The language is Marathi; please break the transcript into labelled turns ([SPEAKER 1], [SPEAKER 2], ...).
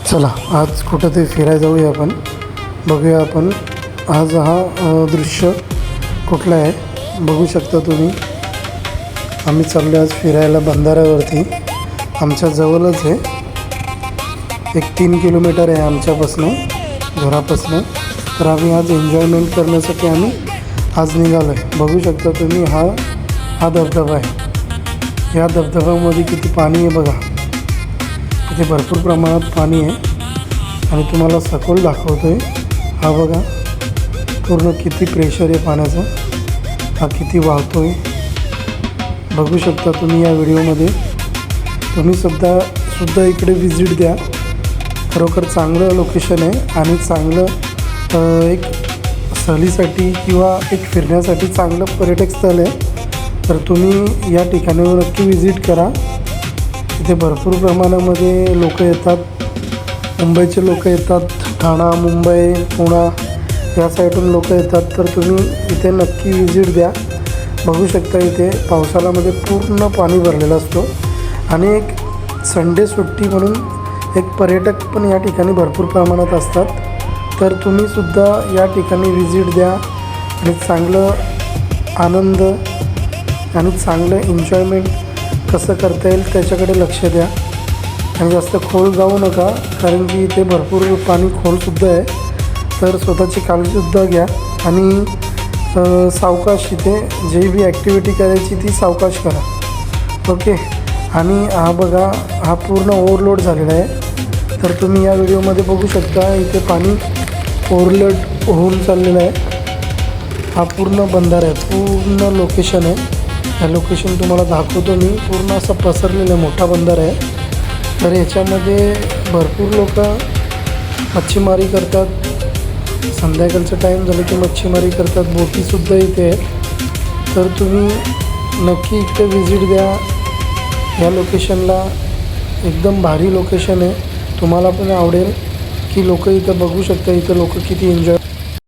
[SPEAKER 1] चला आज कुठं ते फिरायला जाऊया आपण. बघूया आपण आज हा दृश्य कुठला आहे. बघू शकता तुम्ही. आम्ही चाललो आज फिरायला बंधाऱ्यावरती. आमच्या जवळच आहे. एक 3 किलोमीटर आहे आमच्यापासून, घरापासून. तर आम्ही आज एन्जॉयमेंट करण्यासाठी आम्ही आज निघालो आहे. बघू शकता तुम्ही. हा धबधबा आहे. या धबधब्यामध्ये किती पाणी आहे बघा. इथे भरपूर प्रमाणात पाणी आहे आणि तुम्हाला सखोल दाखवतो आहे. हा बघा पूर्ण किती प्रेशर आहे पाण्याचं. हा किती वाहतो आहे बघू शकता तुम्ही या व्हिडिओमध्ये. तुम्ही सुद्धा इकडे व्हिजिट द्या. खरोखर चांगलं लोकेशन आहे आणि चांगलं एक सहलीसाठी किंवा एक फिरण्यासाठी चांगलं पर्यटक स्थळ आहे. तर तुम्ही या ठिकाणावर नक्की व्हिजिट करा. इथे भरपूर प्रमाणामध्ये लोक येतात. मुंबईचे लोक येतात. ठाणा, मुंबई, पुणा या साईडून लोक येतात. तर तुम्ही इथे नक्की व्हिजिट द्या. बघू शकता इथे पावसाळ्यामध्ये पूर्ण पाणी भरलेलं असतो आणि एक संडे सुट्टी म्हणून एक पर्यटक पण या ठिकाणी भरपूर प्रमाणात असतात. तर तुम्हीसुद्धा या ठिकाणी व्हिजिट द्या आणि चांगलं आनंद आणि चांगलं एन्जॉयमेंट कसं करता येईल त्याच्याकडे लक्ष द्या. आणि जास्त खोल जाऊ नका, कारण की इथे भरपूर पाणी खोलसुद्धा आहे. तर स्वतःची काळजीसुद्धा घ्या आणि सावकाश इथे जे बी ॲक्टिव्हिटी करायची ती सावकाश करा. ओके. आणि हा बघा हा पूर्ण ओव्हरलोड झालेला आहे. तर तुम्ही या व्हिडिओमध्ये बघू शकता इथे पाणी ओव्हरलोड होऊन चाललेलं आहे. हा पूर्ण बंधारा आहे. पूर्ण लोकेशन आहे. हे लोकेशन तुम्हाला दाखवतो मी. पूर्ण असं पसरलेलं आहे. मोठा बंधारा आहे. तर याच्यामध्ये भरपूर लोक मच्छीमारी करतात. संध्याकाळचं टाईम झालं की मच्छीमारी करतात. बोटीसुद्धा इथे आहेत. तर तुम्ही नक्की इथे व्हिजिट द्या. या लोकेशनला एकदम भारी लोकेशन आहे. तुम्हाला पण आवडेल की लोक इथं बघू शकता. इथं लोक किती एन्जॉय